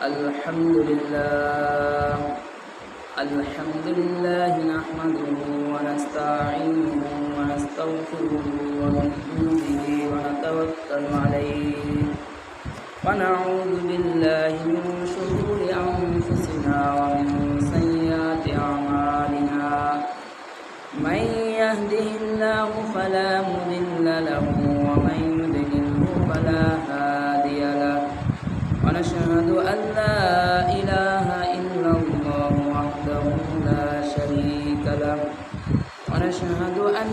الحمد لله نحمده ونستعينه ونستغفره ونؤمن به ونتوكل عليه ونعوذ بالله من شرور أنفسنا ومن سيئات أعمالنا من يهده الله فلا مضل له ومن يضلله فلا هادي له ونشهد أن لا إله إلا الله وحده لا شريك له ونشهد أن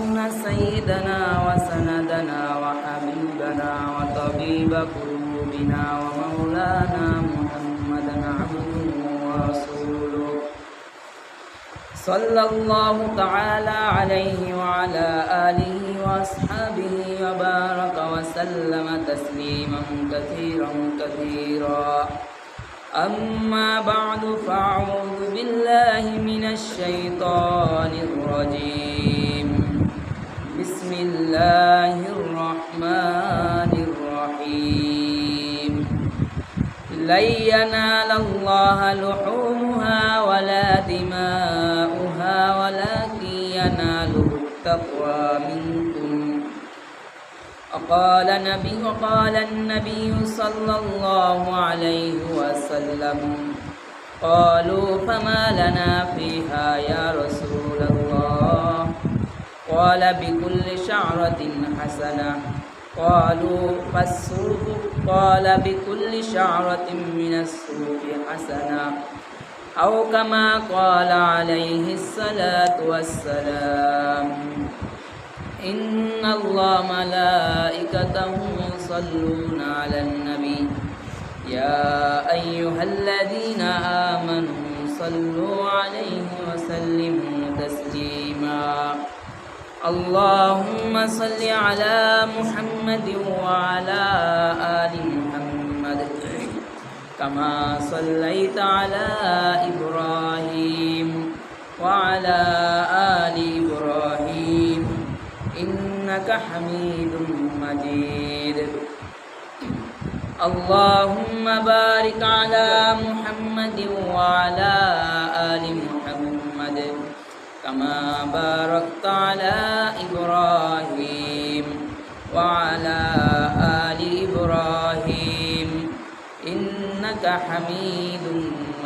سيدنا وسندنا وحبيبنا وطبيب قلوبنا ومولانا محمدا عبده ورسوله صلى الله تعالى عليه وعلى آله وأصحابه وبارك وسلم تسليما كثيرا أما بعد فأعوذ بالله من الشيطان الرجيم بسم الله الرحمن الرحيم لن ينال الله لحومها ولا دماؤها ولكن يناله التقوى منكم وقال النبي صلى الله عليه وسلم قالوا فما لنا فيها يا رسول الله قال بكل شعرة حسنة قالوا فالسوق قال بكل شعرة من السوق حسنة أو كما قال عليه الصلاة والسلام إن الله ملائكته يصلون على النبي يا أيها الذين آمنوا صلوا عليه وسلموا تسليما اللهم صل على محمد وعلى آل محمد كما صليت على إبراهيم وعلى آل إبراهيم إنك حميد مجيد اللهم بارك على محمد وعلى آل محمد كما باركت على إبراهيم وعلى آل إبراهيم إنك حميد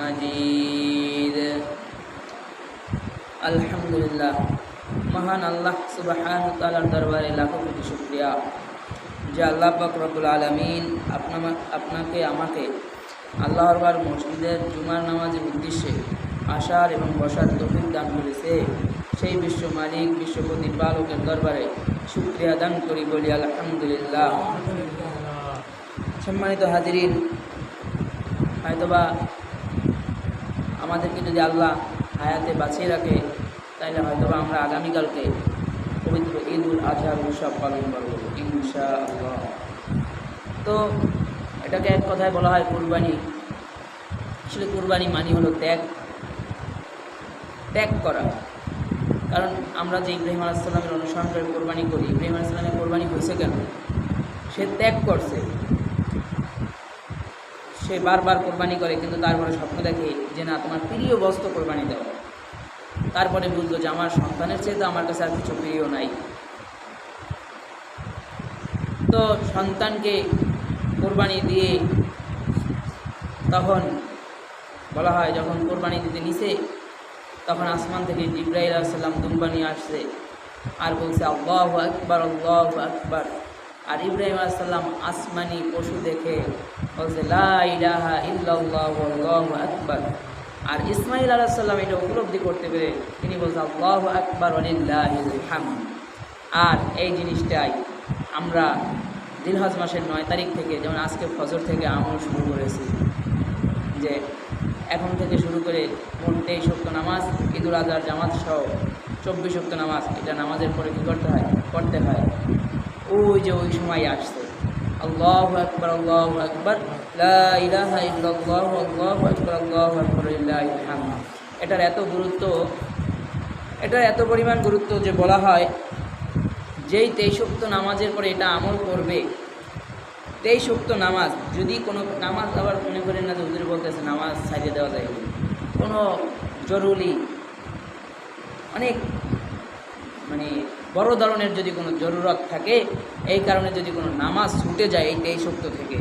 مجيد الحمد لله মহান আল্লাহ সুবহানাহু ওয়া তাআলার দরবারে লাখো কোটি শুকরিয়া যে আল্লাহ পাক রব্বুল আলামিন আপনাকে আমাকে আল্লাহর ঘর মসজিদের জুমার নামাজের উদ্দেশ্যে আসার এবং বসার তৌফিক দান করেছে। সেই বিশ্ব মালিক বিশ্ব প্রতিপালকের দরবারে শুকরিয়া দান করি, বলি আলহামদুলিল্লাহ। সম্মানিত হাজিরিন, হয়তোবা আমাদেরকে যদি আল্লাহ হায়াতে বাঁচিয়ে রাখে তাইলে হয়তোবা আমরা আগামীকালকে পবিত্র ঈদ উল আজহার উৎসব পালন করব ইনশাআল্লাহ। তো এটাকে এক কথায় বলা হয় কুরবানি। আসলে কুরবানি মানে হলো ত্যাগ করা। কারণ আমরা যে ইব্রাহিম আলাইহিস সালামের অনুসরণ করে কোরবানি করি, ইব্রাহিম আলাইহিস সালামের কোরবানি হয়েছে কেন? সে ত্যাগ করছে। সে বারবার কোরবানি করে, কিন্তু তারপরে স্বপ্ন দেখে যে না, তোমার প্রিয় বস্তু কোরবানি দেওয়া। তারপরে বুঝলো যে আমার সন্তানের চেয়ে তো আমার কাছে আর কিছু প্রিয় নাই। তো সন্তানকে কোরবানি দিয়ে তখন বলা হয়, যখন কোরবানি দিতে নিছে তখন আসমান থেকে জিবরাইল আলাইহিস সালাম দুম্বা নিয়ে আসছে আর বলছে আল্লাহু আকবার আল্লাহু আকবার। আর ইব্রাহিম আলাইহিস সালাম আসমানি পশু দেখে বলছে লা ইলাহা ইল্লাল্লাহু আল্লাহু আকবার। আর ইসমাইল আলাইহিস সালাম এটা উপলব্ধি করতে পেরে তিনি বলছেন আল্লাহু আকবার ওয়ালিল্লাহিল হামদ। আর এই জিনিসটাই আমরা জিলহজ মাসের 9 তারিখ থেকে, যেমন আজকে ফজর থেকে আমল শুরু করেছি, যে এখন থেকে শুরু করে মোট 23 ওয়াক্ত নামাজ, ঈদ উল আজহার জামাত সহ 24 ওয়াক্ত নামাজ, এটা নামাজের পরে কী করতে হয় ওই যে ওই সময় আসছে আল্লাহু আকবার লা ইলাহা ইল্লাল্লাহু আল্লাহু আকবার লিল্লাহিল হামদ। এটার এত পরিমাণ গুরুত্ব যে বলা হয় যেই 23 ওয়াক্ত নামাজের পরে এটা আমল করবে 23 ওয়াক্ত নামাজ, যদি কোনো নামাজ আবার মনে করেন না যে হুজুর বলতেছে নামাজ ছাড়িয়ে দেওয়া যায়, কোনো জরুরি অনেক মানে বড় ধরনের যদি কোনো জরুরত থাকে, এই কারণে যদি কোনো নামাজ ছুটে যায় এই 23 ওয়াক্ত থেকে,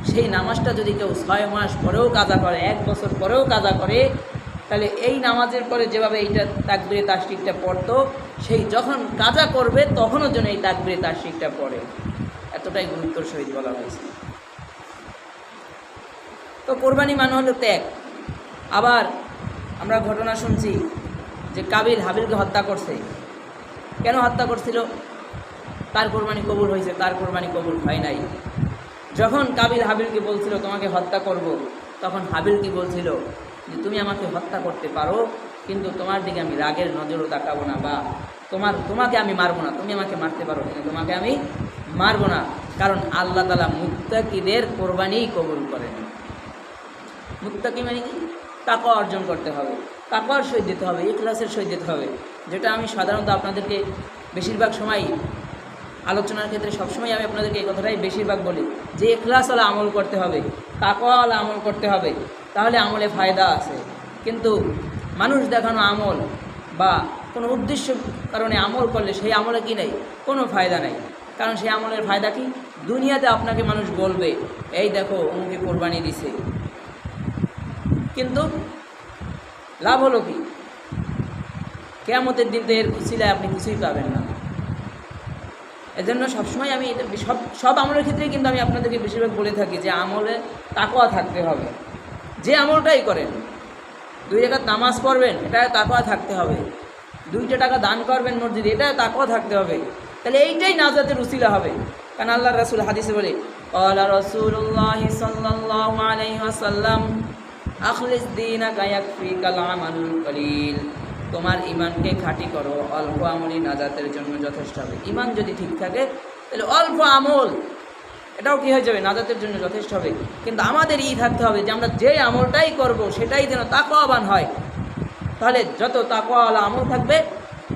সেই নামাজটা যদি কেউ 6 মাস পরেও কাজা করে, 1 বছর পরেও কাজা করে, তাহলে এই নামাজের পরে যেভাবে এইটা তাকবীরে তাশরিকটা পড়তো, সেই যখন কাজা করবে তখনও যেন এই তাকবীরে তাশরিকটা পড়ে। এতটাই গুরুত্বর সহিত বলা হয়েছে। তো কোরবানি মানে হলো ত্যাগ। আবার আমরা ঘটনা শুনছি যে কাবিল হাবিলকে হত্যা করছে। কেন হত্যা করছিল? তার কোরবানি কবুল হয়েছে, তার কোরবানি কবুল হয় নাই। যখন কাবিল হাবিলকে বলছিল তোমাকে হত্যা করব, তখন হাবিল কি বলছিল যে তুমি আমাকে হত্যা করতে পারো, কিন্তু তোমার দিকে আমি রাগের নজরও তাকাবো না, বা তোমাকে আমি মারবো না, তুমি আমাকে মারতে পারো কিন্তু তোমাকে আমি মারবো না, কারণ আল্লাহ তাআলা মুত্তাকিদের কোরবানিই কবুল করেন। মুত্তাকি মানে কি? তাকওয়া অর্জন করতে হবে, তাকওয়ার সহিত দিতে হবে, ইখলাসের সহিত দিতে হবে, যেটা আমি সাধারণত আপনাদেরকে বেশিরভাগ সময় আলোচনার ক্ষেত্রে সবসময় আমি আপনাদেরকে এই কথাটাই বেশিরভাগ বলি যে ইখলাসওয়ালা আমল করতে হবে, তাকওয়াওয়ালা আমল করতে হবে, তাহলে আমলে ফায়দা আছে। কিন্তু মানুষ দেখানো আমল বা কোনো উদ্দেশ্য কারণে আমল করলে সেই আমলে কি নেই, কোনো ফায়দা নেই। কারণ সেই আমলের ফায়দা কি? দুনিয়াতে আপনাকে মানুষ বলবে এই দেখো অমুকে কোরবানি দিছে, কিন্তু লাভ হলো কি? কিয়ামতের দিন তো এর উসিলায় আপনি কিছুই পাবেন না। এজন্য সবসময় আমি সব আমলের ক্ষেত্রেই কিন্তু আমি আপনাদেরকে বেশিরভাগ বলে থাকি যে আমলে তাকওয়া থাকতে হবে। যে আমলটাই করেন, 2 রাকাত নামাজ পড়বেন, এটা তাকওয়া থাকতে হবে। 2টা টাকা দান করবেন মসজিদে, এটা তাকওয়া থাকতে হবে। তাহলে এইটাই নাজাতের উসিলা হবে। কারণ আল্লাহর রাসূল হাদিসে বলে ক্বালা রাসূলুল্লাহ সাল্লাল্লাহু আলাইহি ওয়াসাল্লাম আখলিস দীনাকা ইয়াকফিকাল আমালুল কলিল। তোমার ইমানকে খাঁটি করো, অল্প আমলই নাজাতের জন্য যথেষ্ট হবে। ইমান যদি ঠিক থাকে তাহলে অল্প আমল এটাও কী হয়ে যাবে, নাজাতের জন্য যথেষ্ট হবে। কিন্তু আমাদের থাকতে হবে যে আমরা যে আমলটাই করব সেটাই যেন তাকওয়াবান হয়। তাহলে যত তাকওয়াওয়ালা আমল থাকবে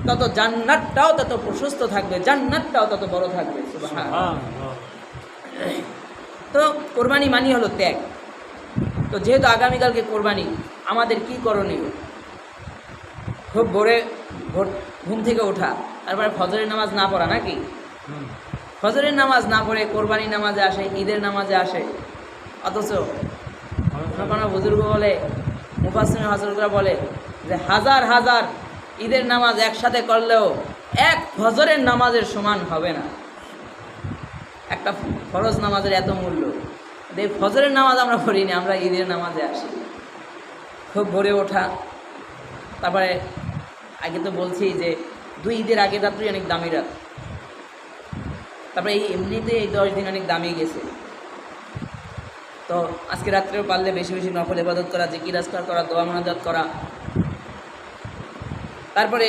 তত জান্নাতটাও তত প্রশস্ত থাকবে, জান্নাতটাও তত বড় থাকবে। সুবহানাল্লাহ। তো কোরবানি মানি হলো ত্যাগ। তো যেহেতু আগামীকালকে কোরবানি, আমাদের কি করণীয়? খুব ভোর ঘুম থেকে ওঠা, তারপরে ফজরের নামাজ না পড়া, নাকি? ফজরের নামাজ না পড়ে কোরবানি নামাজে আসে, ঈদের নামাজে আসে, অথচ কোনো বুজুর্গ বলে, মুফাসসির হযরতরা বলে যে হাজার হাজার ঈদের নামাজ একসাথে করলেও এক ফজরের নামাজের সমান হবে না। একটা ফরজ নামাজের এত মূল্য, এই ফজরের নামাজ আমরা পড়িনি, আমরা ঈদের নামাজে আসি। খুব ভোরে ওঠা, তারপরে আগে তো বলছি যে 2 ঈদের আগের রাত্রি অনেক দামি রাত, তারপরে এই এমনিতে এই 10 দিন অনেক দামি গেছে। তো আজকে রাত্রেও পারলে বেশি বেশি নফল ইবাদত করা, জিকির আজকার করা, দোয়া মুনাজাত করা, তারপরে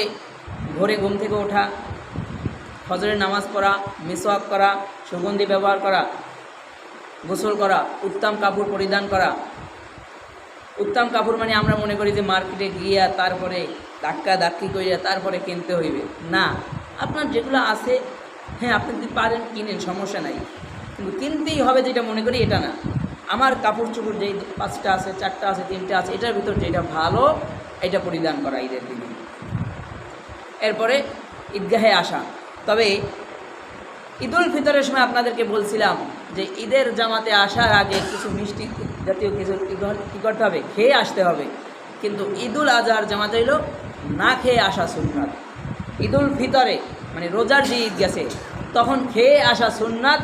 ভোরে ঘুম থেকে ওঠা, ফজরের নামাজ পড়া, মিসওয়াক করা, সুগন্ধি ব্যবহার করা, গোসল করা, উত্তম কাপড় পরিধান করা। উত্তম কাপড় মানে আমরা মনে করি যে মার্কেটে গিয়া তারপরে ধাক্কি করিয়া তারপরে কিনতে হইবে না। আপনার যেগুলো আছে, হ্যাঁ আপনি যদি পারেন কিনেন, সমস্যা নাই, কিন্তু কিনতেই হবে যেটা মনে করি এটা না। আমার কাপড় চোপড় যেই 5টা আছে, 4টা আছে, 3টা আছে, এটার ভিতর যেটা ভালো এটা পরিধান করা ঈদের দিনে। এরপরে ঈদগাহে আসা। তবে ঈদুল ফিতরের সময় আপনাদেরকে বলছিলাম যে ঈদের জামাতে আসার আগে কিছু মিষ্টি জাতীয় কিছু কী করতে হবে, খেয়ে আসতে হবে। কিন্তু ঈদুল আজহার জামাতে হইল না খেয়ে আসা সুন্নাত। ঈদুল ফিতরে মানে রোজার যে ঈদ গেছে তখন খেয়ে আসা সুন্নাত,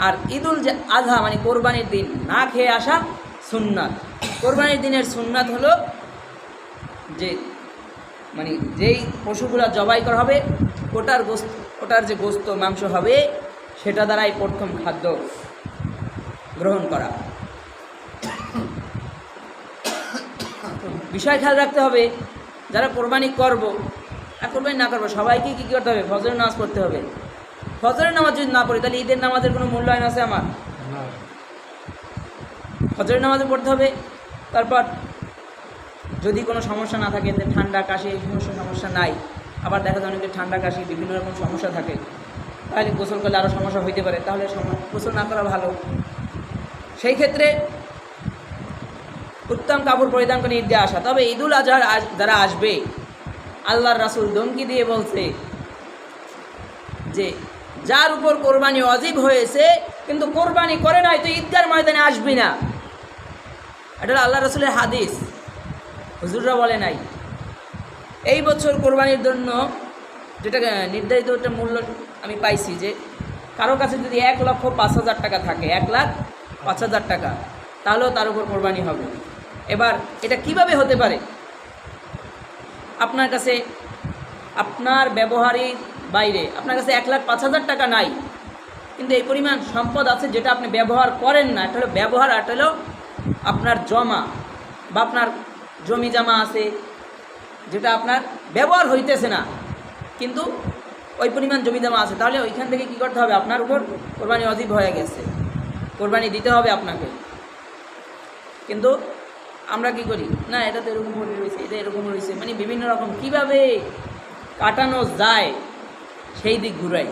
আর ঈদুল আজহা মানে কোরবানির দিন না খেয়ে আসা সুন্নাত। কোরবানির দিনের সুন্নাত হলো যে মানে যেই পশুগুলো জবাই করা হবে ওটার যে গোস্ত মাংস হবে সেটা দ্বারাই প্রথম খাদ্য গ্রহণ করা। বিষয় খেয়াল রাখতে হবে, যারা কোরবানি করব আর কোরবানি না করবো সবাইকে কী করতে হবে, ফজরের নামাজ পড়তে হবে। ফজরের নামাজ যদি না পড়ি তাহলে ঈদের নামাজের কোনো মূল্যায়ন আছে আমার? ফজরের নামাজে পড়তে হবে। তারপর যদি কোনো সমস্যা না থাকে, ঠান্ডা কাশি এই সমস্যা নাই, আবার দেখা যায় অনেকের ঠান্ডা কাশি বিভিন্ন রকম সমস্যা থাকে, তাহলে গোসল করলে আরও সমস্যা হইতে পারে, তাহলে গোসল না করা ভালো। সেই ক্ষেত্রে উত্তম কাপড় পরিধান করে ঈদে আসা। তবে ঈদুল আজহার যারা আসবে, আল্লাহর রাসূল ধমকি দিয়ে বলছে যে যার উপর কোরবানি ওয়াজিব হয়েছে কিন্তু কোরবানি করে নাই, তো ঈদগার ময়দানে আসবি না। এটা হলো আল্লাহ রাসূলের হাদিস, হুজুররা বলে নাই। এই বছর কোরবানির জন্য যেটা নির্ধারিত একটা মূল্য আমি পাইছি, যে কারো কাছে যদি 1,05,000 টাকা থাকে, 1,05,000 টাকা, তাহলেও তার উপর কোরবানি হবে। এবার এটা কিভাবে হতে পারে? আপনার কাছে আপনার ব্যবহারের বাইরে আপনার কাছে 1,05,000 টাকা নাই, কিন্তু এই পরিমাণ সম্পদ আছে যেটা আপনি ব্যবহার করেন না। এটা হলো ব্যবহার, আর এটা হলো আপনার জমা বা আপনার জমি জমা আছে যেটা আপনার ব্যবহার হইতেছে না, কিন্তু ওই পরিমাণ জমি জমা আছে। তাহলে ওইখান থেকে কী করতে হবে? আপনার উপর কোরবানি ওয়াজিব হয়ে গেছে, কোরবানি দিতে হবে আপনাকে। কিন্তু আমরা কি করি? না, এটা তো এরকম রয়েছে, এটা এরকম রয়েছে, মানে বিভিন্ন রকম কীভাবে কাটানো যায় সেই দিক ঘুরাই।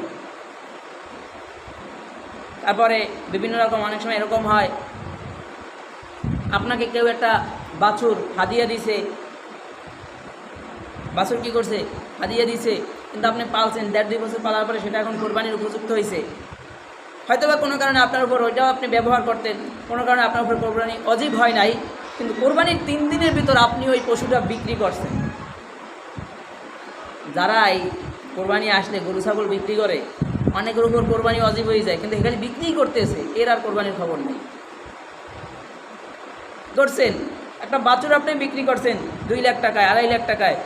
তারপরে বিভিন্ন রকম অনেক সময় এরকম হয়, আপনাকে কেউ একটা বাছুর হাদিয়া দিছে, বাছুর কী করছে? হাদিয়া দিছে, কিন্তু আপনি পালছেন 1.5-2 বছর পালার পরে সেটা এখন কোরবানির উপযুক্ত হয়েছে। হয়তো বা কোনো কারণে আপনার উপর ওইটাও আপনি ব্যবহার করতেন, কোনো কারণে আপনার উপর কোরবানি অজীব হয় নাই, কিন্তু কোরবানির 3 দিনের ভিতর আপনি ওই পশুটা বিক্রি করছেন। যারা এই কোরবানি আসলে গরু ছাগল বিক্রি করে, অনেকের উপর কোরবানি অজীব হয়ে যায়, কিন্তু এখানে বিক্রি করতেছে, এর আর কোরবানির খবর নেই। করছেন একটা বাছুর আপনি বিক্রি করছেন 2 লাখ টাকায়, 2.5 লাখ টাকায়,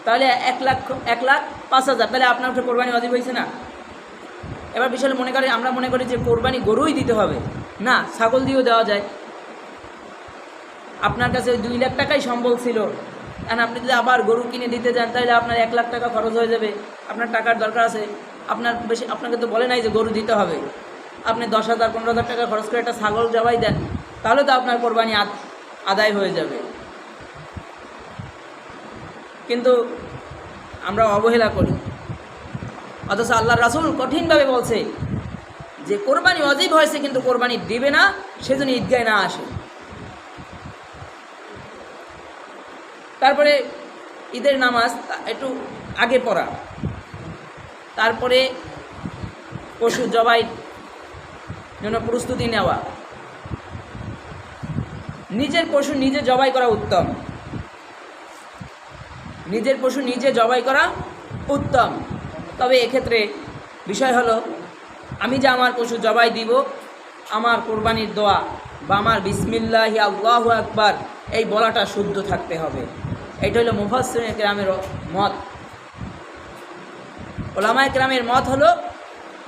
তাহলে 1,05,000, তাহলে আপনার উপরে কোরবানি ওয়াজিব হয়েছে না? এবার বিষয় আমরা মনে করি যে কোরবানি গরুই দিতে হবে, না, ছাগল দিয়েও দেওয়া যায়। আপনার কাছে ওই 2 লাখ টাকাই সম্বল ছিল, কারণ আপনি যদি আবার গরু কিনে দিতে যান তাহলে আপনার 1 লাখ টাকা খরচ হয়ে যাবে, আপনার টাকার দরকার আছে। আপনাকে তো বলে নাই যে গরু দিতে হবে, আপনি 10,000 15,000 টাকা খরচ করে একটা ছাগল জবাই দেন, তাহলে তো আপনার কোরবানি আদায় হয়ে যাবে। কিন্তু আমরা অবহেলা করি, অথচ আল্লাহর রাসূল কঠিনভাবে বলছে যে কোরবানি ওয়াজিব হয়েছে কিন্তু কোরবানি দিবে না, সেজন্য ঈদগাহে না আসে। তারপরে ঈদের নামাজ একটু আগে পড়া, তারপরে পশু জবাই জন্য প্রস্তুতি নেওয়া। নিজের পশু নিজে জবাই করা উত্তম, নিজের পশু নিজে জবাই করা উত্তম। তবে এক্ষেত্রে বিষয় হলো, আমি যে আমার পশু জবাই দিব, আমার কোরবানির দোয়া বা আমার বিসমিল্লাহি আল্লাহু আকবার এই বলাটা শুদ্ধ থাকতে হবে। এটা হলো মুফাসসিরিন কেরামের মত। উলামায়ে কেরামের মত হলো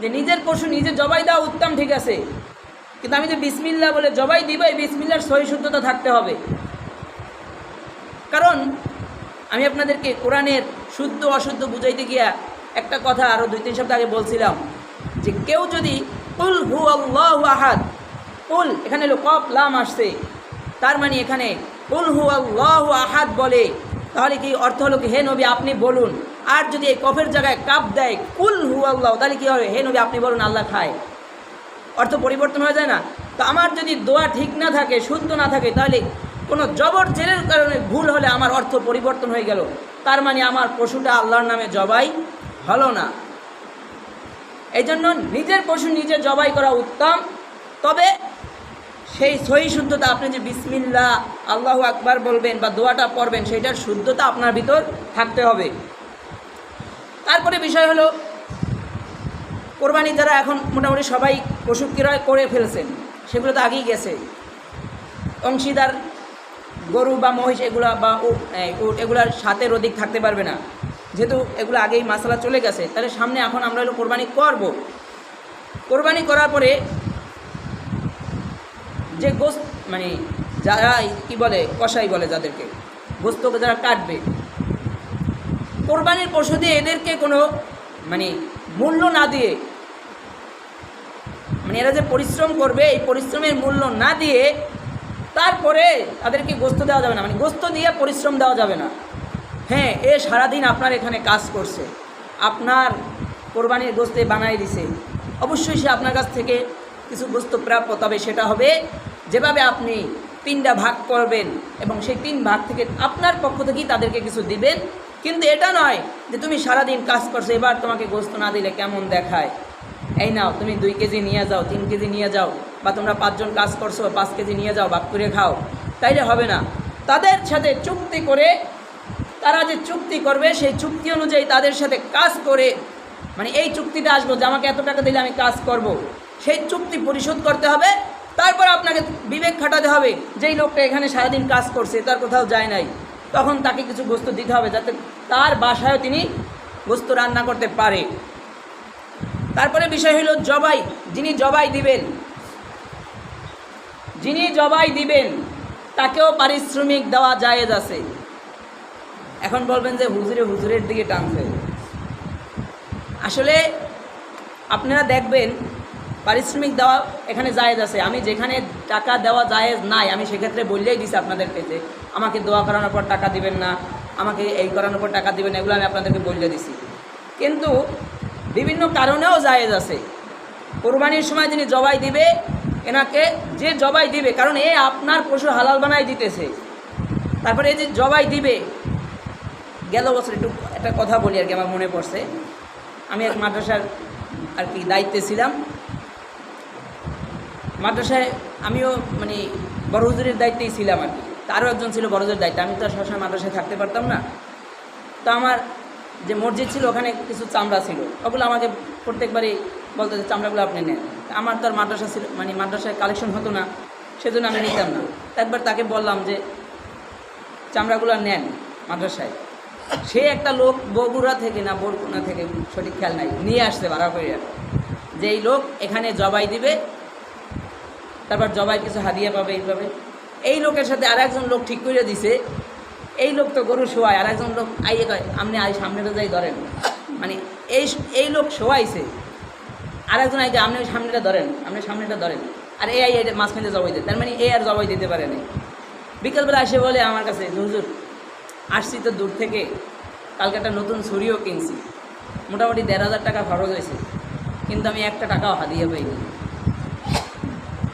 যে নিজের পশু নিজে জবাই দেওয়া উত্তম, ঠিক আছে, কিন্তু আমি যে বিসমিল্লাহ বলে জবাই দিব, এই বিসমিল্লাহর সহি শুদ্ধতা থাকতে হবে। কারণ আমি আপনাদেরকে কোরআনের শুদ্ধ অশুদ্ধ বুঝাইতে গিয়া একটা কথা আরও 2-3 সপ্তাহ আগে বলছিলাম, যে কেউ যদি কুল হুয়াল্লাহু আহাদ, কুল এখানে হলো কফ লাম আসছে, তার মানে এখানে কুল হুয়াল্লাহু আহাদ বলে, তাহলে কি অর্থ হলো কি হে নবী আপনি বলুন। আর যদি এই কফের জায়গায় কাপ দেয় কুল হুয়াল্লাহু, তাহলে কি হবে? হে নবী আপনি বলুন আল্লাহ খায়। অর্থ পরিবর্তন হয়ে যায় না? তো আমার যদি দোয়া ঠিক না থাকে, শুদ্ধ না থাকে, তাহলে কোনো জবর জেরের কারণে ভুল হলে আমার অর্থ পরিবর্তন হয়ে গেল, তার মানে আমার পশুটা আল্লাহর নামে জবাই হলো না। এই জন্য নিজের পশু নিজে জবাই করা উত্তম, তবে সেই সহি শুদ্ধতা, আপনি যে বিসমিল্লাহ আল্লাহু আকবার বলবেন বা দোয়াটা পড়বেন, সেটার শুদ্ধতা আপনার ভিতর থাকতে হবে। তারপরে বিষয় হলো, কোরবানি যারা এখন মোটামুটি সবাই পশু ক্রয় করে ফেলছেন, সেগুলো তো আগেই গেছে। অংশীদার গরু বা মহিষ এগুলা বা উট এগুলার সাথের অধিক থাকতে পারবে না, যেহেতু এগুলো আগেই মাসালা চলে গেছে। তাহলে সামনে এখন আমরা হলো কোরবানি করব। কোরবানি করার পরে যে গোস্ত, মানে যারা কি বলে কসাই বলে, যাদেরকে গোস্তকে যারা কাটবে, কোরবানির পশু দিয়ে এদেরকে কোনো মানে মূল্য না দিয়ে, মানে এরা যে পরিশ্রম করবে এই পরিশ্রমের মূল্য না দিয়ে তারপরে তাদেরকে গোস্ত দেওয়া যাবে না, মানে গোস্ত দিয়ে পরিশ্রম দেওয়া যাবে না। হ্যাঁ, এ সারাদিন আপনার এখানে কাজ করছে, আপনার কোরবানির গোস্তে বানাই দিছে, অবশ্যই সে আপনার কাছ থেকে কিছু গোস্ত প্রাপ্য, তবে সেটা হবে যেভাবে আপনি 3টা ভাগ করবেন এবং সেই 3 ভাগ থেকে আপনার পক্ষ থেকেই তাদেরকে কিছু দিবেন। কিন্তু এটা নয় যে তুমি সারাদিন কাজ করছো, এবার তোমাকে গোস্ত না দিলে কেমন দেখায়, এই নাও তুমি 2 কেজি নিয়ে যাও, 3 কেজি নিয়ে যাও, বা তোমরা 5 জন কাজ করছো 5 কেজি নিয়ে যাও, ভাগ করে খাও, তাইলে হবে না। তাদের সাথে চুক্তি করে, তারা যে চুক্তি করবে সেই চুক্তি অনুযায়ী তাদের সাথে কাজ করে, মানে এই চুক্তিটা আসবো যে আমাকে এত টাকা দিলে আমি কাজ করব, সেই চুক্তি পরিশোধ করতে হবে। তারপর আপনাকে বিবেক খাটাতে হবে, যেই লোকটা এখানে সারাদিন কাজ করছে, তার কোথাও যায় নাই, তখন তাকে কিছু গোস্ত দিতে হবে যাতে তার বাসায়ও তিনি গোস্ত রান্না করতে পারে। তারপরে বিষয় হলো জবাই। যিনি জবাই দিবেন তাকেও পারিশ্রমিক দেওয়া জায়েজ আছে। এখন বলবেন যে হুজুরের দিকে টানছে। আসলে আপনারা দেখবেন পারিশ্রমিক দেওয়া এখানে জায়েজ আছে। আমি যেখানে টাকা দেওয়া জায়েজ নাই আমি সেক্ষেত্রে বললেই দিছি আপনাদেরকে যে আমাকে দোয়া করানোর পর টাকা দিবেন না, আমাকে এই করানোর পর টাকা দিবেন, এগুলো আমি আপনাদেরকে বলে দিছি। কিন্তু বিভিন্ন কারণেও জায়েজ আছে। কোরবানির সময় যিনি জবাই দিবে, এনাকে যে জবাই দিবে, কারণ এ আপনার পশু হালাল বানাই দিতেছে, তারপরে এই যে জবাই দিবে। গেল বছর একটু একটা কথা বলি আর কি, আমার মনে পড়ছে। আমি এক মাদ্রাসার আর কি দায়িত্বে ছিলাম। মাদ্রাসায় আমিও মানে বড় হুজুরের দায়িত্বেই ছিলাম আর কি, আরও একজন ছিল বড় হুজুরের দায়িত্বে। আমি তো আর সবসময় মাদ্রাসায় থাকতে পারতাম না। তো আমার যে মসজিদ ছিল ওখানে কিছু চামড়া ছিল, ওগুলো আমাকে প্রত্যেকবারই বলতে যে চামড়াগুলো আপনি নেন। আমার তো আর মাদ্রাসা ছিল, মানে মাদ্রাসায় কালেকশন হতো না, সেজন্য আমি নিতাম না। একবার তাকে বললাম যে চামড়াগুলো নেন মাদ্রাসায়। সে একটা লোক বগুড়া থেকে না বরগুনা থেকে সঠিক খেয়াল নাই, নিয়ে আসছে ভাড়া করে, যে এই লোক এখানে জবাই দিবে, তারপর জবাই কিছু হাদিয়া পাবে, এইভাবে। এই লোকের সাথে আর একজন লোক ঠিক করে দিছে। এই লোক তো গরু শোয়ায়, আর একজন লোক আইয়ে কয় আপনি সামনেটা যাই ধরেন, মানে এই লোক শোয়াইছে, আর একজন আইকে আপনি সামনেটা ধরেন, আর এই মাঝখানে জবাই দেয়, তার মানে এই আর জবাই দিতে পারে না। বিকেলবেলা এসে বলে আমার কাছে, হুজুর আসছি তো দূর থেকে, কালকে একটা নতুন ছুরিও কিনছি, মোটামুটি ১,৫০০ টাকা খরচ হয়েছে, কিন্তু আমি একটা টাকাও হাদিয়া পাইনি।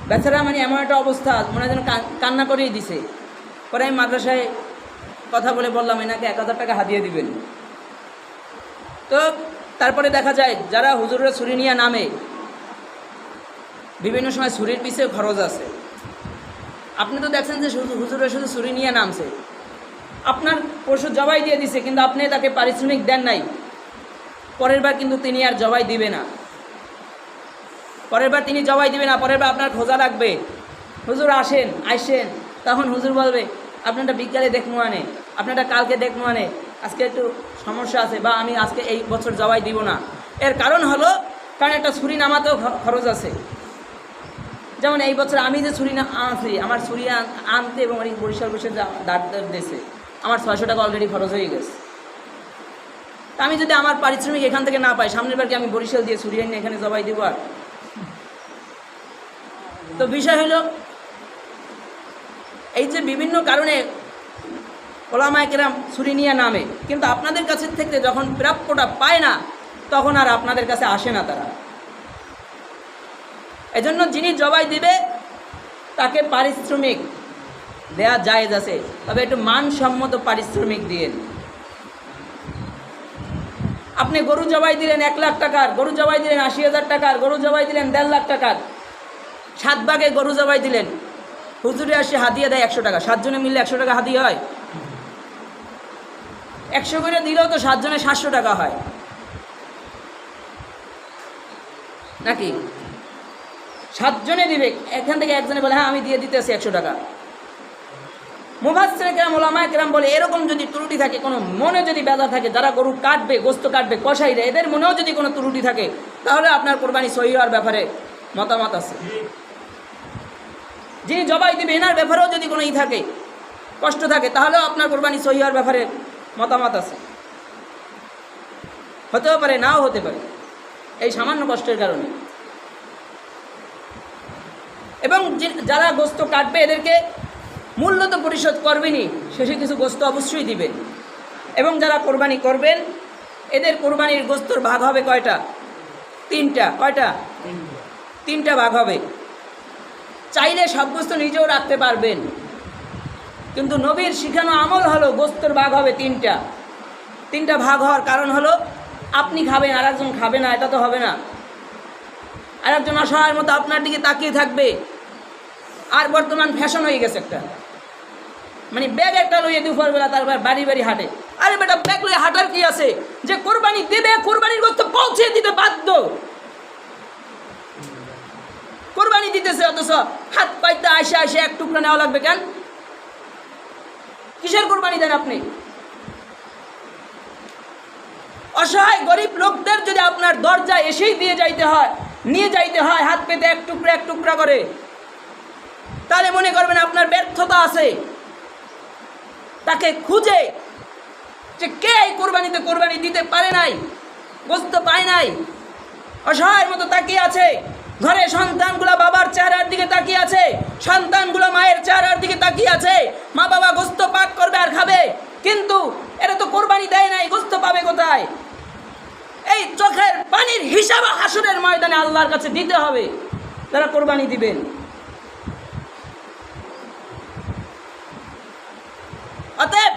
বেচারা মানে এমন একটা অবস্থা, মনে হয় যেন কান্না করেই দিছে। পরে আমি মাদ্রাসায় কথা বলে বললাম এনাকে ১,০০০ টাকা হাদিয়া দিবেন। তো তারপরে দেখা যায় যারা হুজুরের ছুরি নিয়ে নামে, বিভিন্ন সময় ছুরির পিছিয়ে খরচ আছে। আপনি তো দেখছেন যে হুজুরের শুধু ছুরি নিয়ে নামছে, আপনার পশু জবাই দিয়ে দিছে, কিন্তু আপনি তাকে পারিশ্রমিক দেন নাই। পরের বার কিন্তু তিনি আর জবাই দিবে না, পরের বার আপনার খোঁজা লাগবে, হুজুর আসেন। তখন হুজুর বলবে আপনারটা বিকালে দেখবো আনে, আপনারটা কালকে দেখবো আনে, আজকে একটু সমস্যা আছে, বা আমি আজকে এই বছর জবাই দিব না। এর কারণ হলো, কারণ একটা ছুরি নামাতেও খরচ আছে। যেমন এই বছর আমি যে ছুরি আনছি, আমার ছুরি আনতে এবং বরিশাল বসে দাঁড় দিয়েছে, আমার ৬০০ টাকা অলরেডি খরচ হয়ে গেছে। তা আমি যদি আমার পারিশ্রমিক এখান থেকে না পাই, সামনের বার কি আমি বরিশাল দিয়ে ছুরি এনে এখানে জবাই দিব? আর তো বিষয় হলো এই যে বিভিন্ন কারণে ওলামায়ে কেরাম ছুরি নিয়ে নামে, কিন্তু আপনাদের কাছে থেকে যখন প্রাপ্যটা পায় না, তখন আর আপনাদের কাছে আসে না তারা। এজন্য যিনি জবাই দিবে তাকে পারিশ্রমিক দেয়া জায়েজ আছে, তবে একটু মানসম্মত পারিশ্রমিক দিয়েন। আপনি গরু জবাই দিলেন 1 লাখ টাকার, গরু জবাই দিলেন 80,000 টাকার, গরু জবাই দিলেন 1.5 লাখ টাকার, 7 ভাগে গরু জবাই দিলেন, হুজুরে আসে হাদিয়া দেয় 100 টাকা, 7 জনে মিললে 100 টাকা হাদিয়া হয়। 100 করে দিলেও তো 7 জনে 700 টাকা হয় নাকি? 7 জনে দিবে, এখান থেকে একজনে বলে হ্যাঁ আমি দিয়ে দিতেছি 100 টাকা। মুফাসসির কেরাম, উলামায়ে কেরাম বলে এরকম যদি ত্রুটি থাকে, কোনো মনে যদি বেদা থাকে, যারা গরু কাটবে, গোস্ত কাটবে, কষাইরে, এদের মনেও যদি কোনো ত্রুটি থাকে, তাহলে আপনার কোরবানি সহি হওয়ার ব্যাপারে মতামত আছে। যিনি জবাই দিবে এনার ব্যাপারেও যদি কোনো থাকে, কষ্ট থাকে, তাহলেও আপনার কোরবানি সহি হওয়ার ব্যাপারে মতামত আছে। হতেও পারে, নাও হতে পারে, এই সামান্য কষ্টের কারণে। এবং যারা গোস্ত কাটবে এদেরকে মূল্য তো পরিশোধ করবেনই, শেষে কিছু গোস্ত অবশ্যই দিবেন। এবং যারা কোরবানি করবেন এদের কোরবানির গোস্তর ভাগ হবে কয়টা? তিনটা। কয়টা? তিনটা ভাগ হবে। চাইলে সব গোস্ত নিজেও রাখতে পারবেন, কিন্তু নবীর শিখানো আমল হলো গোস্তর ভাগ হবে তিনটা। তিনটা ভাগ হওয়ার কারণ হলো আপনি খাবেন আর একজন খাবে না, এটা তো হবে না। আর একজন অসহায়ের মতো আপনার দিকে তাকিয়ে থাকবে। আর বর্তমান ফ্যাশন হয়ে গেছে একটা, মানে ব্যাগ একটা লইয়ে দুপুরবেলা তারপর বাড়ি বাড়ি হাঁটে। আরে বেটা, ব্যাগ লইয়ে হাঁটার কি আছে? যে কোরবানি দেবে, কোরবানির গোস্ত পৌঁছে দিতে বাধ্য। কোরবানি দিতেছে, অথচ হাত পাইতে আসে আসে এক টুকরা নেওয়া লাগবে কেন? কিসের কোরবানি দেন আপনি? অসহায় গরিব লোকদের যদি আপনার দরজায় এসেই দিয়ে যাইতে হয়, নিয়ে যাইতে হয় হাত পেতে এক টুকরা করে, তাহলে মনে করবেন আপনার ব্যর্থতা আছে। তাকে খুঁজে যে কে এই কোরবানিতে কোরবানি দিতে পারে নাই, গোস্ত পায় নাই, অসহায়ের মতো তাকিয়ে আছে। ঘরে সন্তানগুলো বাবার চেহারার দিকে তাকিয়ে আছে, সন্তানগুলো মায়ের চেহারার দিকে তাকিয়ে আছে। মা বাবা গোস্ত পাক করবে আর খাবে, কিন্তু এরা তো কোরবানি দেয় নাই, গোস্ত পাবে কোথায়? এই চোখের পানির হিসাব হাসরের ময়দানে আল্লাহর কাছে দিতে হবে যারা কোরবানি দিবেন। অতএব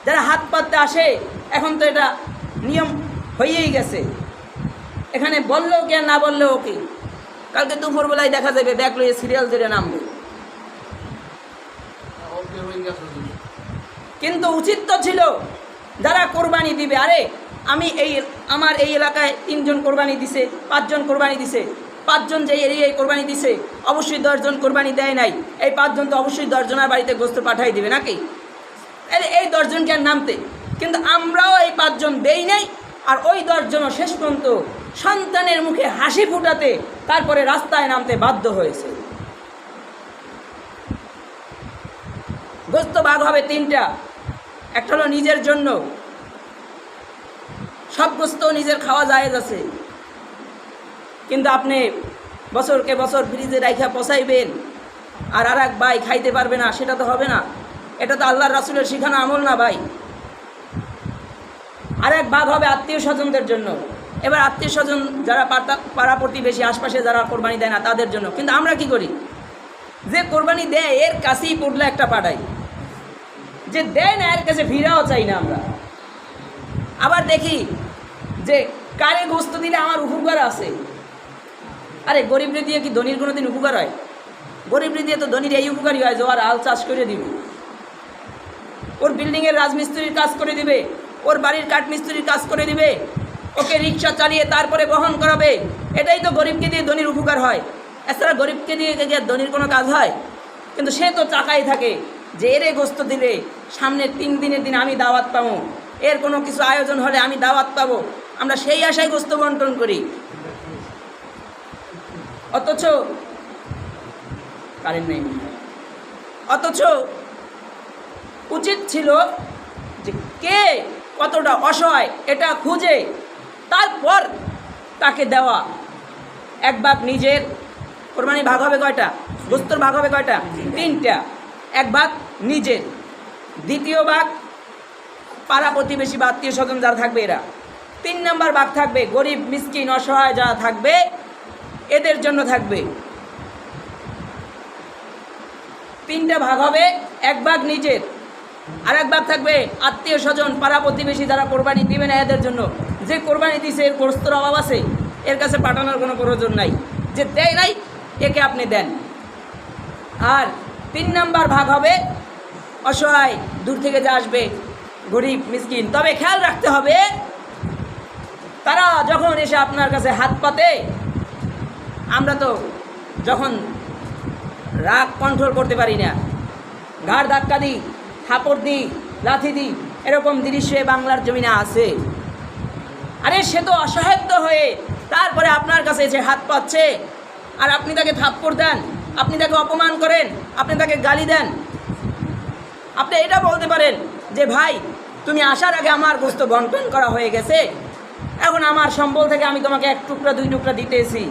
যারা হাত পাততে আসে, এখন তো এটা নিয়ম হয়েই গেছে, এখানে বললেও কি আর না বললেও কি, কালকে দুপুরবেলায় দেখা যাবে ব্যাগ লইয়ে সিরিয়াল ধরে নামবে। কিন্তু উচিত তো ছিল যারা কোরবানি দিবে, আরে আমি আমার এই এলাকায় 3 জন কোরবানি দিছে, 5 জন কোরবানি দিছে, 5 জন যে এরিয়ায় কোরবানি দিছে অবশ্যই 10 জন কোরবানি দেয় নাই, এই 5 জন তো অবশ্যই 10 জনের বাড়িতে গোস্ত পাঠাই দিবে নাকি? এই 10 জনকে আর নামতে, কিন্তু আমরাও এই 5 জন দেই নাই। আর ওই 10 জনও শেষ পর্যন্ত সন্তানের মুখে হাসি ফুটাতে তারপরে রাস্তায় নামতে বাধ্য হয়েছে। গোস্ত ভাগ হবে 3টা। একটা হলো নিজের জন্য, সব গোস্ত নিজের খাওয়া জায়েজ আছে, কিন্তু আপনি বছরকে বছর ফ্রিজে রাইখা পচাইবেন আর এক ভাই খাইতে পারবে না, সেটা তো হবে না। এটা তো আল্লাহর রাসূলের শিখানো আমল না ভাই। আরেক ভাগ হবে আত্মীয় স্বজনদের জন্য। এবার আত্মীয় স্বজন যারা পাড়া প্রতিবেশী আশপাশে যারা কোরবানি দেয় না তাদের জন্য। কিন্তু আমরা কি করি, যে কোরবানি দেয় এর কাছেই পড়লে একটা পাঠাই, যে দেয় না এর কাছে ফিরাও চাই না আমরা। আবার দেখি যে কারে গোস্ত দিলে আমার উপকার আছে। আরে গরিবরে দিয়ে কি ধনির কোনো দিন উপকার হয়? গরিবরে দিয়ে তো ধনির এই উপকারই হয় যে ওর আল চাষ করে দিবে, ওর বিল্ডিংয়ের রাজমিস্ত্রির কাজ করে দিবে, ওর বাড়ির কাঠমিস্ত্রির কাজ করে দিবে, ওকে রিক্সা চালিয়ে তারপরে বহন করাবে। এটাই তো গরিবকে দিয়ে ধনির উপকার হয়। এছাড়া গরিবকে দিয়ে ধনির কোনো কাজ হয়? কিন্তু সে তো চাকাই থাকে যে এরে গোস্ত দিলে সামনে 3 দিনের দিন আমি দাওয়াত পাবো, এর কোনো কিছু আয়োজন হলে আমি দাওয়াত পাবো। আমরা সেই আশায় গোস্ত বন্টন করি। অথচ কারেন্ট নেই, অথচ উচিত ছিল যে কে কতটা অসহায় এটা খুঁজে তারপর তাকে দেওয়া। 1 ভাগ নিজের, কোরবানি ভাগ হবে কয়টা? গোস্তর ভাগ হবে কয়টা? 3টা। 1 ভাগ নিজের, 2য় ভাগ পাড়া প্রতিবেশী বা আত্মীয় স্বজন যারা থাকবে এরা, 3 নম্বর ভাগ থাকবে গরিব মিসকিন অসহায় যারা থাকবে এদের জন্য থাকবে। 3টা ভাগ হবে। 1 ভাগ নিজের, আর 1 ভাগ থাকবে আত্মীয় স্বজন পাড়া প্রতিবেশী যারা কোরবানি দিবে না এদের জন্য। যে কোরবানি দিছে এর গোস্তর অভাব আছে, এর কাছে পাঠানোর কোনো প্রয়োজন নাই, যে দেয় নাই একে আপনি দেন। আর 3 নম্বর ভাগ হবে অসহায় দূর থেকে যা আসবে গরিব মিসকিন। তবে খেয়াল রাখতে হবে তারা যখন এসে আপনার কাছে হাত পাতে, আমরা তো যখন রাগ কন্ট্রোল করতে পারি না, ঘাড় ধাক্কা দিই, থাপড় দিই, লাথি দিই, এরকম দৃশ্য বাংলার জমিনে আছে। আরে সে তো অসহায়ত্ব হয়ে তারপরে আপনার কাছে এসে হাত পাচ্ছে, আর আপনি তাকে থাপ্পড় দেন, আপনি তাকে অপমান করেন, আপনি তাকে গালি দেন। আপনি এটা বলতে পারেন যে ভাই তুমি আসার আগে আমার গোস্ত বন্টন করা হয়ে গেছে, এখন আমার সম্বল থেকে আমি তোমাকে 1 টুকরা 2 টুকরা দিতেছি।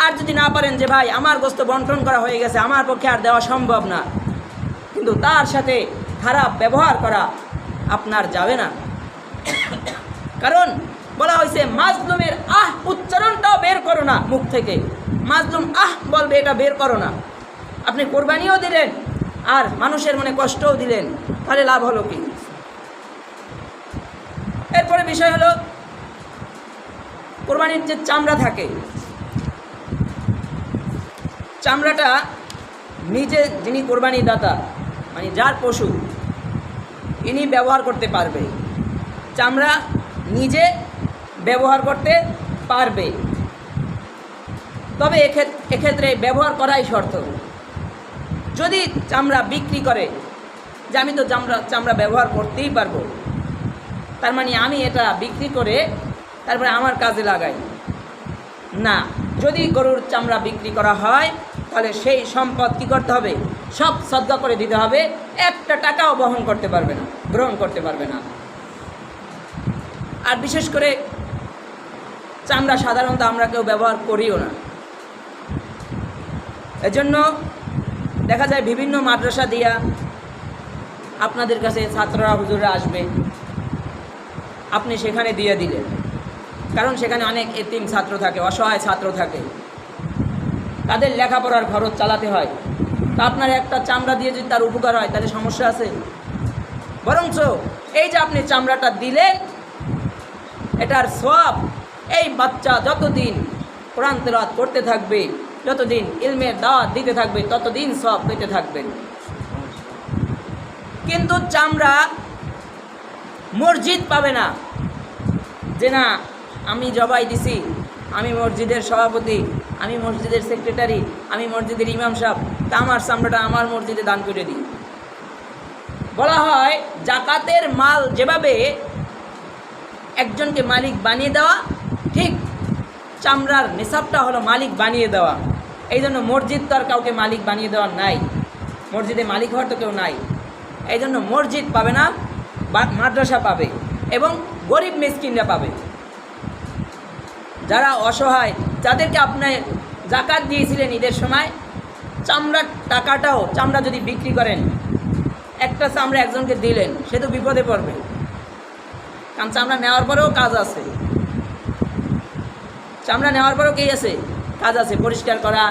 আর যদি না পারেন যে ভাই আমার গোস্ত বন্টন করা হয়ে গেছে, আমার পক্ষে আর দেওয়া সম্ভব না, কিন্তু তার সাথে খারাপ ব্যবহার করা আপনার যাবে না। কারণ বলা হয়েছে মাজলুমের আহ উচ্চারণটাও বের করো না মুখ থেকে, মাজলুম আহ বলবে এটা বের করো না। আপনি কোরবানিও দিলেন আর মানুষের মনে কষ্টও দিলেন, তাহলে লাভ হলো কি? এরপরে বিষয় হলো কোরবানির যে চামড়া থাকে, চামড়াটা নিজে যিনি কোরবানির দাতা মানে যার পশু ইনি ব্যবহার করতে পারবে, চামড়া নিজে ব্যবহার করতে পারবে। তবে এক্ষেত্রে ব্যবহার করাই শর্ত। যদি চামড়া বিক্রি করে যে আমি তো চামড়া ব্যবহার করতেই পারবো, তার মানে আমি এটা বিক্রি করে তারপরে আমার কাজে লাগাই না। যদি গরুর চামড়া বিক্রি করা হয় তাহলে সেই সম্পদ কী করতে হবে? সব সদকা করে দিতে হবে, একটা টাকাও বহন করতে পারবে না, গ্রহণ করতে পারবে না। আর বিশেষ করে চামড়া সাধারণত আমরা কেউ ব্যবহার করিও না। এজন্য দেখা যায় বিভিন্ন মাদ্রাসা দিয়া আপনাদের কাছে ছাত্ররা হুজুররা আসবে, আপনি সেখানে দিয়ে দিলেন, কারণ সেখানে অনেক এতিম ছাত্র থাকে, অসহায় ছাত্র থাকে, তাদের লেখাপড়ার খরচ চালাতে হয়। তা আপনার একটা চামড়া দিয়ে যদি তার উপকার হয় তাহলে সমস্যা আছে? বরঞ্চ এই যে আপনি চামড়াটা দিলেন, এটার সওয়াব এই বাচ্চা যতদিন কোরআন তেলাওয়াত করতে থাকবে, যতদিন ইলমের দাওয়াত দিতে থাকবে, ততদিন সওয়াব পেতে থাকবেন। কিন্তু চামড়া মসজিদ পাবে না, যে না আমি জবাই দিছি, আমি মসজিদের সভাপতি, আমি মসজিদের সেক্রেটারি, আমি মসজিদের ইমাম সাহেব, তা আমার চামড়াটা আমার মসজিদে দান করে দিই। বলা হয় জাকাতের মাল যেভাবে একজনকে মালিক বানিয়ে দেওয়া, ঠিক চামড়ার নিসাবটা হলো মালিক বানিয়ে দেওয়া। এই জন্য মসজিদ তো আর কাউকে মালিক বানিয়ে দেওয়ার নাই, মসজিদে মালিক হওয়ার তো কেউ নাই। এই জন্য মসজিদ পাবে না, মাদ্রাসা পাবে এবং গরিব মিসকিনরা পাবে, যারা অসহায়, যাদেরকে আপনি জাকাত দিয়েছিলেন ঈদের সময়, চামড়ার টাকাটাও, চামড়া যদি বিক্রি করেন, একটা চামড়া একজনকে দিলেন, সে তো বিপদে পড়বে, কারণ চামড়া নেওয়ার পরেও কাজ আছে, চামড়া নেওয়ার পরেও কি আছে? কাজ আছে, পরিষ্কার করা।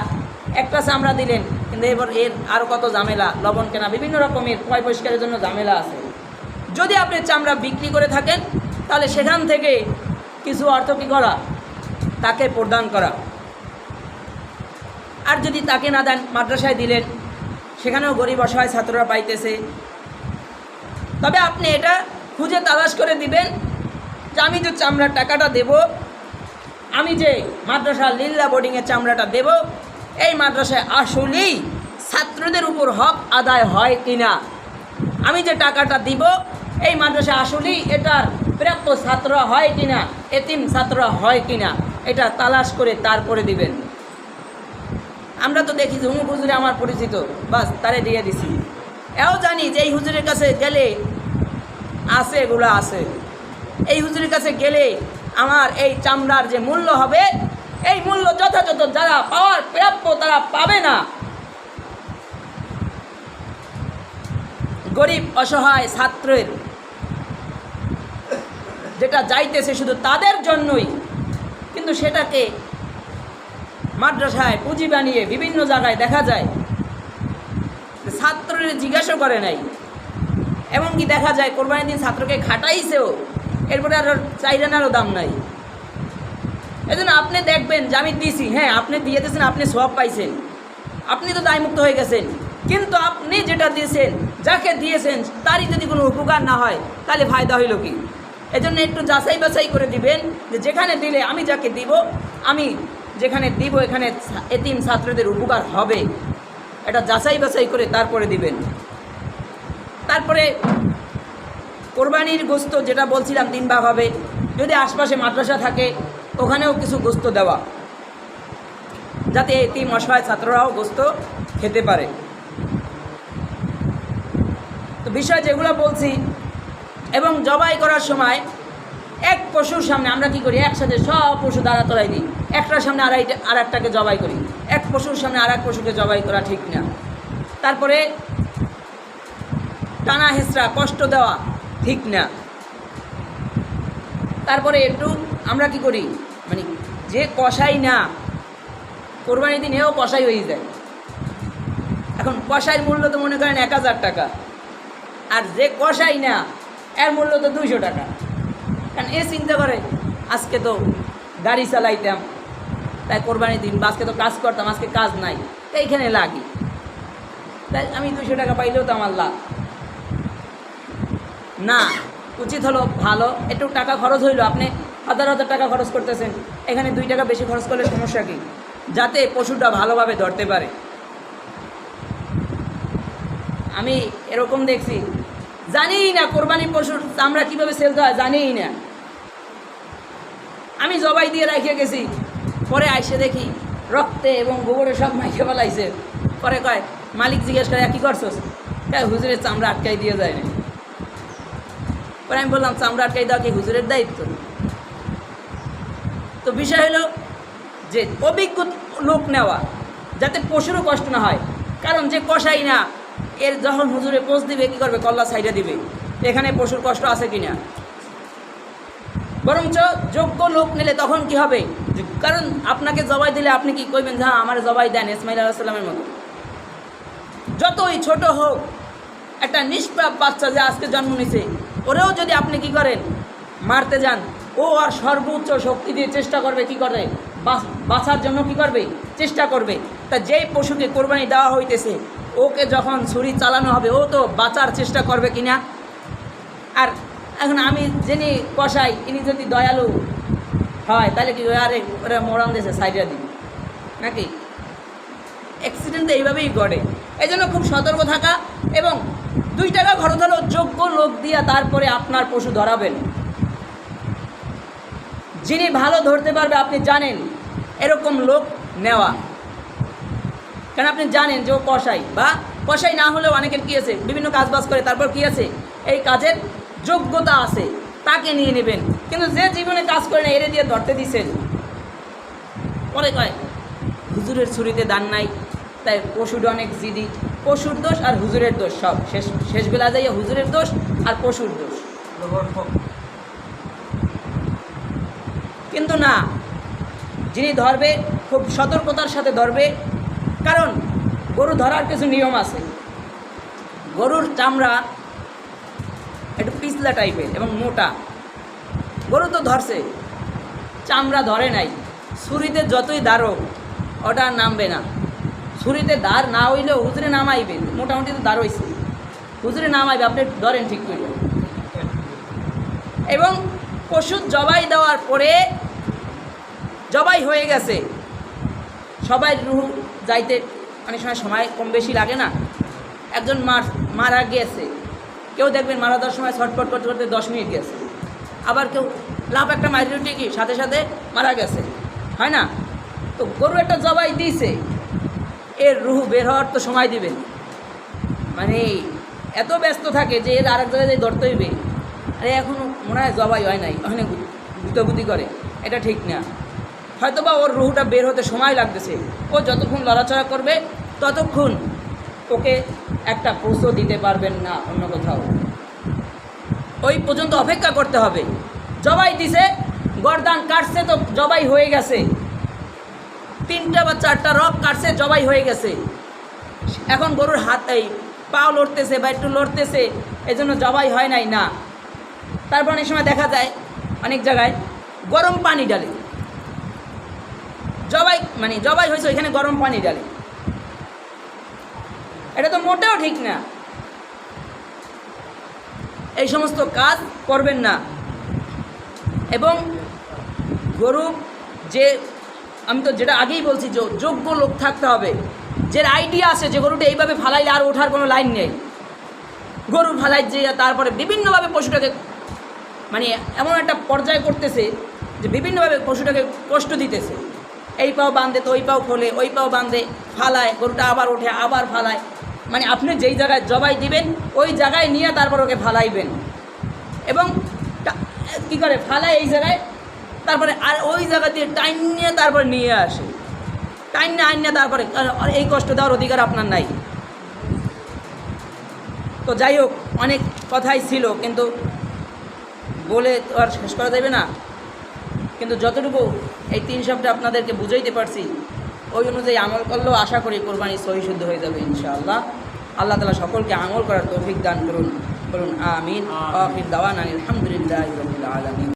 একটা চামড়া দিলেন, কিন্তু এবার এর আরও কত ঝামেলা, লবণ কেনা, বিভিন্ন রকমের পয় পরিষ্কারের জন্য ঝামেলা আছে। যদি আপনি চামড়া বিক্রি করে থাকেন তাহলে সেখান থেকে কিছু অর্থ কী করা? তাকে প্রদান করা। আর যদি তাকে না দেন, মাদ্রাসায় দিলেন, সেখানেও গরিব অসহায় ছাত্ররা পাইতেছে। তবে আপনি এটা খুঁজে তালাশ করে দিবেন যে আমি যে চামড়ার টাকাটা দেব, আমি যে মাদ্রাসা লিল্লা বোর্ডিংয়ের চামড়াটা দেব, এই মাদ্রাসায় আসলেই ছাত্রদের উপর হক আদায় হয় কিনা, আমি যে টাকাটা দিব এই মাদ্রাসায় আসলেই এটার প্রাপ্য ছাত্ররা হয় কিনা, এতিম ছাত্ররা হয় কিনা, এটা তালাশ করে তারপরে দিবেন। আমরা তো দেখি যে হুজুর হুজুরে আমার পরিচিত, বাস তারে দিয়ে দিছি। এও জানি যে এই হুজুরের কাছে গেলে আছে, এগুলো আছে, এই হুজুরের কাছে গেলে আমার এই চামড়ার যে মূল্য হবে, এই মূল্য যথাযথ যারা পাওয়ার প্রাপ্য তারা পাবে না। গরিব অসহায় ছাত্রের যেটা যাইতেছে শুধু তাদের জন্যই, কিন্তু সেটাকে মাদ্রাসায় পুঁজি বানিয়ে বিভিন্ন জায়গায় দেখা যায় ছাত্রদের জিজ্ঞাসা করে নাই, এমনকি দেখা যায় কোরবানির দিন ছাত্রকে খাটাইছেও, এরপরে আর চাইরানারও দাম নাই। এই জন্য আপনি দেখবেন যে আমি দিছি, হ্যাঁ আপনি দিয়ে দিয়েছেন, আপনি সওয়াব পাইছেন, আপনি তো দায়মুক্ত হয়ে গেছেন, কিন্তু আপনি যেটা দিয়েছেন, যাকে দিয়েছেন তারই যদি কোনো উপকার না হয় তাহলে ফায়দা হইল কি? এজন্য একটু যাচাই বাছাই করে দিবেন যে যেখানে দিলে, আমি যাকে দিব, আমি যেখানে দিব এখানে এতিম ছাত্রদের উপকার হবে, এটা যাচাই বাছাই করে তারপরে দিবেন। তারপরে কোরবানির গোস্ত যেটা বলছিলাম 3 ভাগ হবে। যদি আশপাশে মাদ্রাসা থাকে ওখানেও কিছু গোস্ত দেওয়া, যাতে এতিম অসহায় ছাত্ররাও গোস্ত খেতে পারে। তো বিষয় যেগুলো বলছি, এবং জবাই করার সময় এক পশুর সামনে আমরা কি করি, একসাথে সব পশু দাঁড়া তলাই দিই, একটার সামনে আর একটাকে জবাই করি, এক পশুর সামনে আর এক পশুকে জবাই করা ঠিক না। তারপরে টানা হেঁচড়া কষ্ট দেওয়া ঠিক না। তারপরে একটু আমরা কি করি, মানে যে কষাই না, কোরবানির দিন এও কষাই হয়ে যায়। এখন কষাইয়ের মূল্য তো মনে করেন 1000 টাকা, আর যে কষাই না এর মূল্য তো 200 টাকা। কারণ এ চিন্তা করে আজকে তো গাড়ি চালাইতাম, তাই কোরবানির দিন, আজকে তো কাজ করতাম, আজকে কাজ নাই, তাই এইখানে লাগি, তাই আমি 200 টাকা পাইলেও তো আমার লাভ না। উচিত হলো ভালো একটু টাকা খরচ হইলো, আপনি 1000 টাকা খরচ করতেছেন, এখানে 2 টাকা বেশি খরচ করলে সমস্যা কী, যাতে পশুটা ভালোভাবে ধরতে পারে। আমি এরকম দেখছি, জানিই না কোরবানি পশুর চামড়া কীভাবে সেলতে হয়, জানিই না। আমি জবাই দিয়ে রাখিয়ে গেছি, পরে আইসে দেখি রক্তে এবং গোবরে সব মাইকে ফেলাইছে। পরে কয়, মালিক জিজ্ঞেস করে কী করছোস, হুজুরের চামড়া আটকাই দিয়ে যায় না। পরে আমি বললাম, চামড়া আটকাই দেওয়া কি হুজুরের দায়িত্ব? তো বিষয় হলো যে অভিজ্ঞ লোক নেওয়া, যাতে পশুরও কষ্ট না হয়। কারণ যে কষাই না, এর যখন হুজুরে পোষ দিবে কী করবে, কল্লা সাইডে দিবে, এখানে পশুর কষ্ট আছে কি না। বরঞ্চ যোগ্য লোক নিলে তখন কি হবে, কারণ আপনাকে জবাই দিলে আপনি কি কইবেন, হ্যাঁ আমার জবাই দেন ইসমাইল আলাইহিস সালামের মতো। যতই ছোট হোক, একটা নিষ্পাপ বাচ্চা যে আজকে জন্ম নিছে, ওরেও যদি আপনি কি করেন, মারতে যান, ও আর সর্বোচ্চ শক্তি দিয়ে চেষ্টা করবে, কি করবে, বাঁচার জন্য কি করবে, চেষ্টা করবে। তা যেই পশুকে কোরবানি দেওয়া হইতেছে, ওকে যখন ছুরি চালানো হবে, ও তো বাঁচার চেষ্টা করবে কিনা। আর এখন আমি যিনি কষাই, ইনি যদি দয়ালু হয়, তাহলে কি আরে ওরা মরান দেশে সাইডে দিবি নাকি। অ্যাক্সিডেন্ট তো এইভাবেই ঘটে। এই জন্য খুব সতর্ক থাকা, এবং 2 টাকা খরচ হলেও যোগ্য লোক দিয়া তারপরে আপনার পশু ধরাবেন, যিনি ভালো ধরতে পারবে, আপনি জানেন এরকম লোক নেওয়া। কারণ আপনি জানেন যে ও কষাই, বা কষাই না হলেও অনেকের কী আছে, বিভিন্ন কাজবাজ করে, তারপর কী আছে, এই কাজের যোগ্যতা আছে, তাকে নিয়ে নেবেন। কিন্তু যে জীবনে কাজ করে না, এরে দিয়ে ধরতে দিচ্ছেন, পরে কয় হুজুরের ছুরিতে দান নাই, তাই পশুটা অনেক জিদি। পশুর দোষ আর হুজুরের দোষ, সব শেষ বেলা যাইয়া হুজুরের দোষ আর পশুর দোষ। কিন্তু না, যিনি ধরবে খুব সতর্কতার সাথে ধরবে, কারণ গরু ধরার কিছু নিয়ম আছে। গরুর চামড়া একটু পিছলা টাইপের এবং মোটা। গরু তো ধরছে, চামড়া ধরে নাই, ছুরিতে যতই দাঁড়ো ওটা নামবে না। ছুরিতে দাঁড় না হইলেও হুজুরে নামাইবে, মোটামুটি তো দাঁড় হইছে, হুজুরে নামাইবে, আপনি ধরেন ঠিক করে। এবং পশু জবাই দেওয়ার পরে, জবাই হয়ে গেছে, সবাই রুহ যাইতে অনেক সময় কম বেশি লাগে না। একজন মারা গেছে, কেউ দেখবেন মারা দেওয়ার সময় ছটপট করতে করতে 10 মিনিট গেছে, আবার কেউ লাভ একটা মারি উঠে কি সাথে সাথে মারা গেছে, হয় না। তো গরু একটা জবাই দিয়েছে, এর রুহ বের হওয়ার তো সময় দিবেন, মানে এত ব্যস্ত থাকে যে এর আরেক জায়গায় ধরতে হইবে, আরে এখনও মনে হয় জবাই হয় নাই, ওখানে গুতাগুতি করে, এটা ঠিক না। হয়তোবা ওর রুহটা বের হতে সময় লাগতেছে, ও যতক্ষণ লড়াচড়া করবে ততক্ষণ ওকে একটা পৌঁছো দিতে পারবেন না অন্য কোথাও, ওই পর্যন্ত অপেক্ষা করতে হবে। জবাই দিছে, গর্দান কাটছে, তো জবাই হয়ে গেছে, 3টা বা 4টা রক কাটছে, জবাই হয়ে গেছে। এখন গরুর হাত, এই পাও লড়তেছে বা একটু লড়তেছে, এই জন্য জবাই হয় নাই না। তারপর অনেক সময় দেখা যায় অনেক জায়গায় গরম পানি ডালে, জবাই হয়েছে ওইখানে গরম পানি ডালে, এটা তো মোটেও ঠিক না। এই সমস্ত কাজ করবেন না। এবং গরু যে, আমি তো যেটা আগেই বলছি, যে যোগ্য লোক থাকতে হবে, যে আইডিয়া আছে যে গরুটা এইভাবে ফালাইলে আর ওঠার কোনো লাইন নেই, গরু ফালাই যে তারপরে বিভিন্নভাবে পশুটাকে, মানে এমন একটা পর্যায়ে করতেছে যে বিভিন্নভাবে পশুটাকে কষ্ট দিতেছে, এই পাও বাঁধে তো ওই পাও খোলে, ওই পাও বাঁধে, ফালায়, গরুটা আবার ওঠে, আবার ফালায়। মানে আপনি যেই জায়গায় জবাই দিবেন ওই জায়গায় নিয়ে তারপর ওকে ফালাইবেন, এবং কী করে ফালায় এই জায়গায়, তারপরে আর ওই জায়গা দিয়ে টাইম নিয়ে তারপর নিয়ে আসে, টাইম নিয়ে আইন নিয়ে তারপরে, এই কষ্ট দেওয়ার অধিকার আপনার নাই। তো যাই হোক, অনেক কথাই ছিল, কিন্তু বলে তো আর শেষ করা যাবে না, কিন্তু যতটুকু এই 3 সপ্তাহে আপনাদেরকে বুঝাইতে পারছি ওই অনুযায়ী আমল করলেও আশা করি কোরবানি সহি শুদ্ধ হয়ে যাবে ইনশাআল্লাহ। আল্লাহ তাআলা সকলকে আমল করার তৌফিক দান করুন। বলুন আমিন। আখির দাওয়ানা আলহামদুলিল্লাহি রাব্বিল আলামিন।